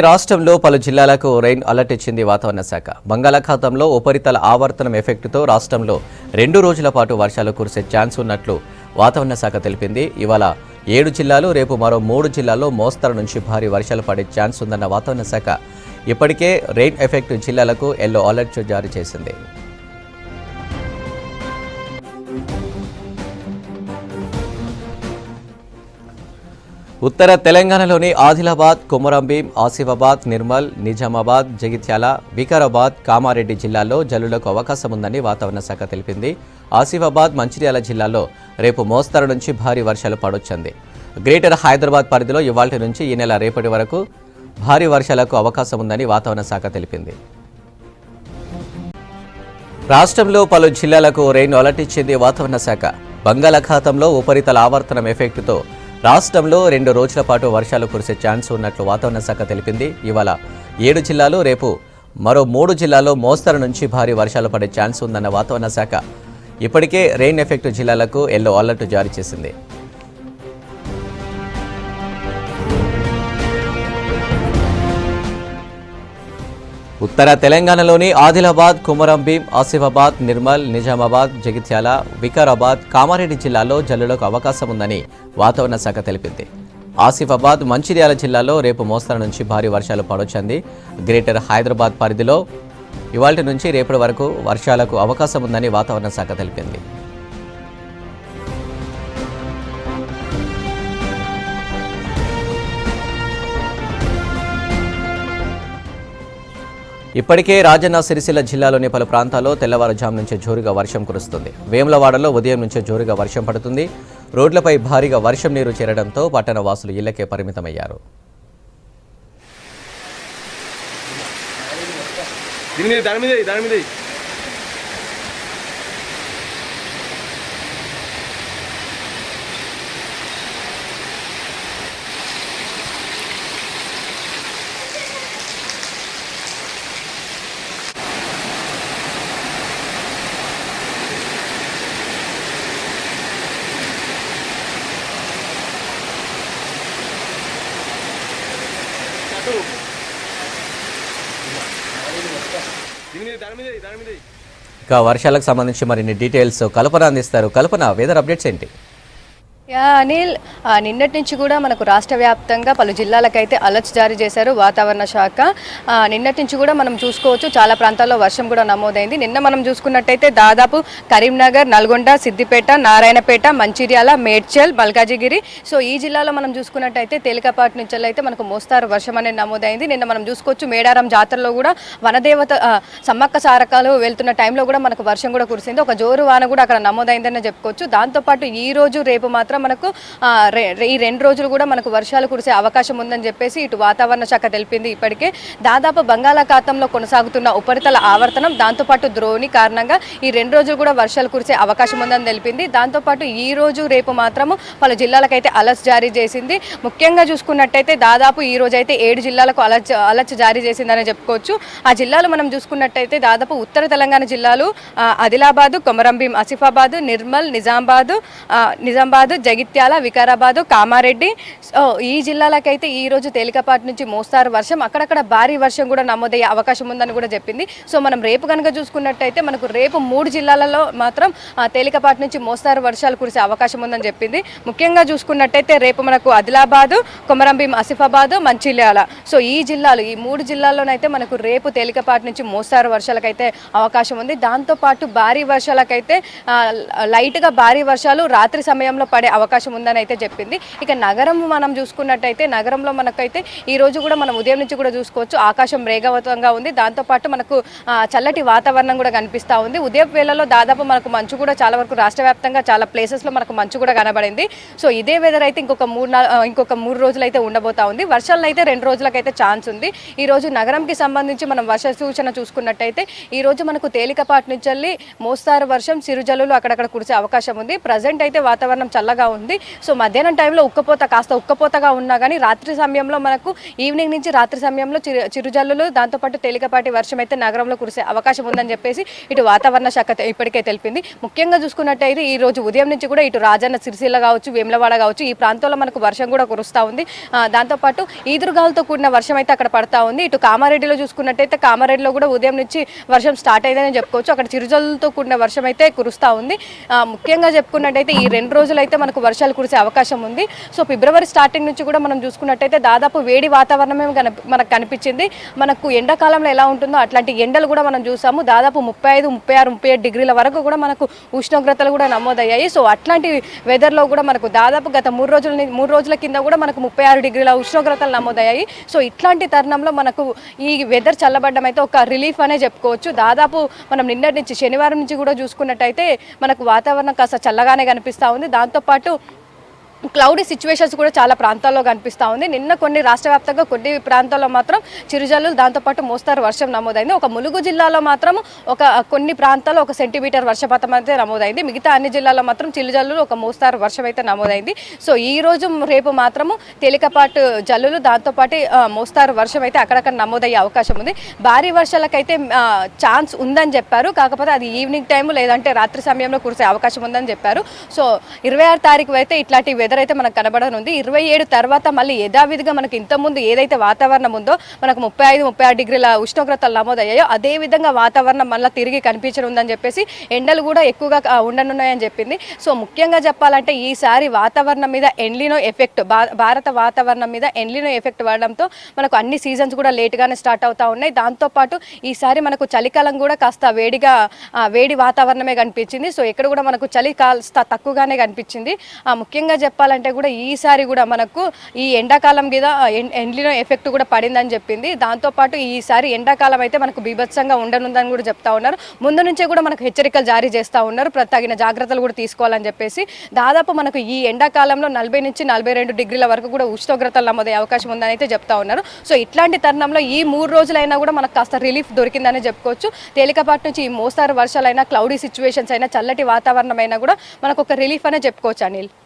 రాష్ట్రంలో పలు జిల్లాలకు రెయిన్ అలర్ట్ ఇచ్చింది వాతావరణ శాఖ. బంగాళాఖాతంలో ఉపరితల ఆవర్తనం ఎఫెక్టుతో రాష్ట్రంలో 2 రోజుల పాటు వర్షాలు కురిసే ఛాన్స్ ఉన్నట్లు వాతావరణ శాఖ తెలిపింది. ఇవాళ 7 జిల్లాలు, రేపు మరో 3 జిల్లాల్లో మోస్తరు నుంచి భారీ వర్షాలు పడే ఛాన్స్ ఉందన్న వాతావరణ శాఖ ఇప్పటికే రెయిన్ ఎఫెక్ట్ జిల్లాలకు ఎల్లో అలర్ట్ జారీ చేసింది. ఉత్తర తెలంగాణలోని ఆదిలాబాద్, కొమరంభీం, ఆసిఫాబాద్, నిర్మల్, నిజామాబాద్, జగిత్యాల, వికారాబాద్, కామారెడ్డి జిల్లాల్లో జల్లులకు అవకాశం ఉందని వాతావరణ శాఖ తెలిపింది. ఆసిఫాబాద్, మంచిర్యాల జిల్లాల్లో రేపు మోస్తరు నుంచి భారీ వర్షాలు పడొచ్చింది. గ్రేటర్ హైదరాబాద్ పరిధిలో ఇవాళ్టి నుంచి ఈ నెల రేపటి వరకు భారీ వర్షాలకు అవకాశం ఉందని వాతావరణ శాఖ తెలిపింది. రాష్ట్రంలో పలు జిల్లాలకు రెయిన్ అలర్ట్ ఇచ్చింది వాతావరణ శాఖ. బంగాళాఖాతంలో ఉపరితల ఆవర్తనం ఎఫెక్టుతో రాష్ట్రంలో 2 రోజుల పాటు వర్షాలు కురిసే ఛాన్స్ ఉన్నట్లు వాతావరణ శాఖ తెలిపింది. ఇవాళ 7 జిల్లాలు, రేపు మరో 3 జిల్లాల్లో మోస్తరు నుంచి భారీ వర్షాలు పడే ఛాన్స్ ఉందన్న వాతావరణ శాఖ ఇప్పటికే రెయిన్ ఎఫెక్ట్ జిల్లాలకు ఎల్లో అలర్ట్ జారీ చేసింది. ఉత్తర తెలంగాణలోని ఆదిలాబాద్, కొమరంభీం, ఆసిఫాబాద్, నిర్మల్, నిజామాబాద్, జగిత్యాల, వికారాబాద్, కామారెడ్డి జిల్లాల్లో జల్లులకు అవకాశం ఉందని వాతావరణ శాఖ తెలిపింది. ఆసిఫాబాద్, మంచిర్యాల జిల్లాలో రేపు మోస్తరు నుంచి భారీ వర్షాలు పడొచ్చింది. గ్రేటర్ హైదరాబాద్ పరిధిలో ఇవాళ్టి నుంచి రేపటి వరకు వర్షాలకు అవకాశం ఉందని వాతావరణ శాఖ తెలిపింది. ఇప్పటికే రాజన్న సిరిసిల్ల జిల్లాలోని పలు ప్రాంతాల్లో తెల్లవారుజాము నుంచే జోరుగా వర్షం కురుస్తుంది. వేములవాడలో ఉదయం నుంచే జోరుగా వర్షం పడుతుంది. రోడ్లపై భారీగా వర్షం నీరు చేరడంతో పట్టణ వాసులు ఇళ్లకే పరిమితమయ్యారు. ఇక వర్షాలకు సంబంధించి మరిన్ని డీటెయిల్స్ కల్పన అందిస్తారు. కల్పన, వెదర్ అప్డేట్స్ ఏంటి? అనిల్, నిన్నటి నుంచి కూడా మనకు రాష్ట్ర వ్యాప్తంగా పలు జిల్లాలకైతే అలర్ట్స్ జారీ చేశారు వాతావరణ శాఖ. నిన్నటి నుంచి కూడా మనం చూసుకోవచ్చు చాలా ప్రాంతాల్లో వర్షం కూడా నమోదైంది. నిన్న మనం చూసుకున్నట్టయితే దాదాపు కరీంనగర్, నల్గొండ, సిద్దిపేట, నారాయణపేట, మంచిర్యాల, మేడ్చల్, మల్కాజిగిరి, సో ఈ జిల్లాలో మనం చూసుకున్నట్టయితే తేలికపాటి నుంచి అయితే మనకు మోస్తారు వర్షం అనేది నమోదైంది. నిన్న మనం చూసుకోవచ్చు మేడారం జాతరలో కూడా వనదేవత సమ్మక్క సారకాలు వెళ్తున్న టైంలో కూడా మనకు వర్షం కూడా కురిసింది. ఒక జోరు వాన కూడా అక్కడ నమోదైందని చెప్పుకోవచ్చు. దాంతోపాటు ఈ రోజు రేపు మాత్రం మనకు ఈ 2 రోజులు కూడా మనకు వర్షాలు కురిసే అవకాశం ఉందని చెప్పేసి ఇటు వాతావరణ శాఖ తెలిపింది. ఇప్పటికే దాదాపు బంగాళాఖాతంలో కొనసాగుతున్న ఉపరితల ఆవర్తనం, దాంతోపాటు ద్రోణి కారణంగా ఈ 2 రోజులు కూడా వర్షాలు కురిసే అవకాశం ఉందని తెలిపింది. దాంతోపాటు ఈ రోజు రేపు మాత్రము పలు జిల్లాలకైతే అలర్ట్స్ జారీ చేసింది. ముఖ్యంగా చూసుకున్నట్టయితే దాదాపు ఈ రోజు అయితే 7 జిల్లాలకు అలర్ట్స్ జారీ చేసిందని చెప్పుకోవచ్చు. ఆ జిల్లాలు మనం చూసుకున్నట్టయితే దాదాపు ఉత్తర తెలంగాణ జిల్లాలు ఆదిలాబాద్, కొమరంభీం, ఆసిఫాబాద్, నిర్మల్, నిజామాబాద్, జగిత్యాల, వికారాబాద్, కామారెడ్డి, ఈ జిల్లాలకైతే ఈ రోజు తేలికపాటి నుంచి మోస్తారు వర్షం, అక్కడక్కడ భారీ వర్షం కూడా నమోదయ్యే అవకాశం ఉందని కూడా చెప్పింది. సో మనం రేపు కనుక చూసుకున్నట్టయితే మనకు రేపు 3 జిల్లాలలో మాత్రం తేలికపాటి నుంచి మోస్తారు వర్షాలు కురిసే అవకాశం ఉందని చెప్పింది. ముఖ్యంగా చూసుకున్నట్టయితే రేపు మనకు ఆదిలాబాద్, కొమరంభీం, ఆసిఫాబాద్, మంచిర్యాల, సో ఈ 3 జిల్లాల్లోనైతే మనకు రేపు తేలికపాటి నుంచి మోస్తారు వర్షాలకైతే అవకాశం ఉంది. దాంతోపాటు భారీ వర్షాలకైతే లైట్గా భారీ వర్షాలు రాత్రి సమయంలో పడే అవకాశం ఉందని అయితే చెప్పింది. ఇక నగరం మనం చూసుకున్నట్టయితే నగరంలో మనకైతే ఈ రోజు కూడా మనం ఉదయం నుంచి కూడా చూసుకోవచ్చు ఆకాశం మేఘావృతంగా ఉంది. దాంతోపాటు మనకు చల్లటి వాతావరణం కూడా కనిపిస్తూ ఉంది. ఉదయం వేళలో దాదాపు మనకు మంచు కూడా చాలా వరకు రాష్ట్ర వ్యాప్తంగా చాలా ప్లేసెస్లో మనకు మంచు కూడా కనబడింది. సో ఇదే వెదర్ అయితే ఇంకొక 3 రోజులు అయితే ఉండబోతా ఉంది. వర్షాలను అయితే 2 రోజులకైతే ఛాన్స్ ఉంది. ఈ రోజు నగరంకి సంబంధించి మనం వర్ష సూచన చూసుకున్నట్టయితే ఈ రోజు మనకు తేలికపాటి నుంచి మోస్తారు వర్షం, సిరుజల్లులు అక్కడక్కడ కురిసే అవకాశం ఉంది. ప్రజెంట్ అయితే వాతావరణం చల్లగా ఉంది. సో మధ్యాహ్నం టైంలో కాస్త ఉక్కపోతగా ఉన్నా కానీ రాత్రి సమయంలో మనకు ఈవినింగ్ నుంచి రాత్రి సమయంలో చిరుజల్లులు దాంతోపాటు తేలికపాటి వర్షం అయితే నగరంలో కురిసే అవకాశం ఉందని చెప్పేసి ఇటు వాతావరణ శాఖ ఇప్పటికే తెలిపింది. ముఖ్యంగా చూసుకున్నట్టయితే ఈ రోజు ఉదయం నుంచి కూడా ఇటు రాజన్న సిరిసిల్ల కావచ్చు, వేములవాడ కావచ్చు, ఈ ప్రాంతంలో మనకు వర్షం కూడా కురుస్తూ ఉంది. దాంతోపాటు ఈదురుగాలతో కూడిన వర్షం అయితే అక్కడ పడతా ఉంది. ఇటు కామారెడ్డిలో చూసుకున్నట్టయితే కామారెడ్డిలో కూడా ఉదయం నుంచి వర్షం స్టార్ట్ అయిందని చెప్పుకోవచ్చు. అక్కడ చిరుజల్లులతో కూడిన వర్షం అయితే కురుస్తూ ఉంది. ముఖ్యంగా చెప్పుకున్నట్టయితే ఈ 2 రోజులు అయితే మనకు వర్షాలు కురిసే అవకాశం ఉంది. సో ఫిబ్రవరి స్టార్టింగ్ నుంచి కూడా మనం చూసుకున్నట్టయితే దాదాపు వేడి వాతావరణమే మనకు కనిపించింది. మనకు ఎండాకాలంలో ఎలా ఉంటుందో అట్లాంటి ఎండలు కూడా మనం చూసాము. దాదాపు 35, 36, 37 డిగ్రీల వరకు కూడా మనకు ఉష్ణోగ్రతలు కూడా నమోదయ్యాయి. సో అట్లాంటి వెదర్లో కూడా మనకు దాదాపు గత 3 రోజుల కింద కూడా మనకు 36 డిగ్రీల ఉష్ణోగ్రతలు నమోదయ్యాయి. సో ఇట్లాంటి తరుణంలో మనకు ఈ వెదర్ చల్లబడడం అయితే ఒక రిలీఫ్ అనే చెప్పుకోవచ్చు. దాదాపు మనం నిన్నటి నుంచి శనివారం నుంచి కూడా చూసుకున్నట్టయితే మనకు వాతావరణం కాస్త చల్లగానే కనిపిస్తూ ఉంది. దాంతోపాటు క్లౌడీ సిచ్యువేషన్స్ కూడా చాలా ప్రాంతాల్లో కనిపిస్తూ ఉంది. నిన్న రాష్ట్ర వ్యాప్తంగా కొన్ని ప్రాంతాల్లో మాత్రం చిరుజల్లులు దాంతోపాటు మోస్తారు వర్షం నమోదైంది. ఒక ములుగు జిల్లాలో మాత్రం కొన్ని ప్రాంతాల్లో 1 సెంటీమీటర్ వర్షపాతం అయితే నమోదైంది. మిగతా అన్ని జిల్లాల్లో మాత్రం చిరుజల్లులు మోస్తారు వర్షం అయితే నమోదైంది. సో ఈ రోజు రేపు మాత్రము తేలికపాటు జల్లులు దాంతోపాటు మోస్తారు వర్షం అయితే అక్కడక్కడ నమోదయ్యే అవకాశం ఉంది. భారీ వర్షాలకైతే ఛాన్స్ ఉందని చెప్పారు. కాకపోతే అది ఈవినింగ్ టైం లేదంటే రాత్రి సమయంలో కురిసే అవకాశం ఉందని చెప్పారు. సో 26 తారీఖు అయితే ఇట్లాంటి వెదర్ అయితే మనకు కనబడనుంది. 27 తర్వాత మళ్ళీ యథావిధిగా మనకి ఇంతకుముందు ఏదైతే వాతావరణం ఉందో మనకు 35, 36 డిగ్రీల ఉష్ణోగ్రతలు నమోదయ్యాయో అదే విధంగా వాతావరణం మళ్ళీ తిరిగి కనిపించనుందని చెప్పేసి ఎండలు కూడా ఎక్కువగా ఉండనున్నాయని చెప్పింది. సో ముఖ్యంగా చెప్పాలంటే ఈసారి వాతావరణం మీద ఎల్నినో ఎఫెక్ట్ భారత వాతావరణం మీద ఎల్నినో ఎఫెక్ట్ పడడంతో మనకు అన్ని సీజన్స్ కూడా లేట్గానే స్టార్ట్ అవుతూ ఉన్నాయి. దాంతోపాటు ఈసారి మనకు చలికాలం కూడా కాస్త వేడి వాతావరణమే కనిపించింది. సో ఇక్కడ కూడా మనకు చలి కాస్త తక్కువగానే కనిపించింది. ముఖ్యంగా చెప్పాలంటే కూడా ఈసారి కూడా మనకు ఈ ఎండాకాలం మీద ఎల్నినో ఎఫెక్ట్ కూడా పడిందని చెప్పింది. దాంతోపాటు ఈసారి ఎండాకాలం అయితే మనకు బీభత్సంగా ఉండనుందని కూడా చెప్తా ఉన్నారు. ముందు నుంచే కూడా మనకు హెచ్చరికలు జారీ చేస్తూ ఉన్నారు. తగిన జాగ్రత్తలు కూడా తీసుకోవాలని చెప్పేసి దాదాపు మనకు ఈ ఎండాకాలంలో 40 నుంచి 42 డిగ్రీల వరకు కూడా ఉష్ణోగ్రతలు నమోదయ్యే అవకాశం ఉందని అయితే చెప్తా ఉన్నారు. సో ఇట్లాంటి తరుణంలో ఈ 3 రోజులైనా కూడా మనకు కాస్త రిలీఫ్ దొరికిందని చెప్పుకోవచ్చు. తేలికపాటి నుంచి ఈ మోస్తారు వర్షాలైనా, క్లౌడీ సిచ్యువేషన్స్ అయినా, చల్లటి వాతావరణం అయినా కూడా మనకు ఒక రిలీఫ్ అనే చెప్పుకోవచ్చు అనిల్.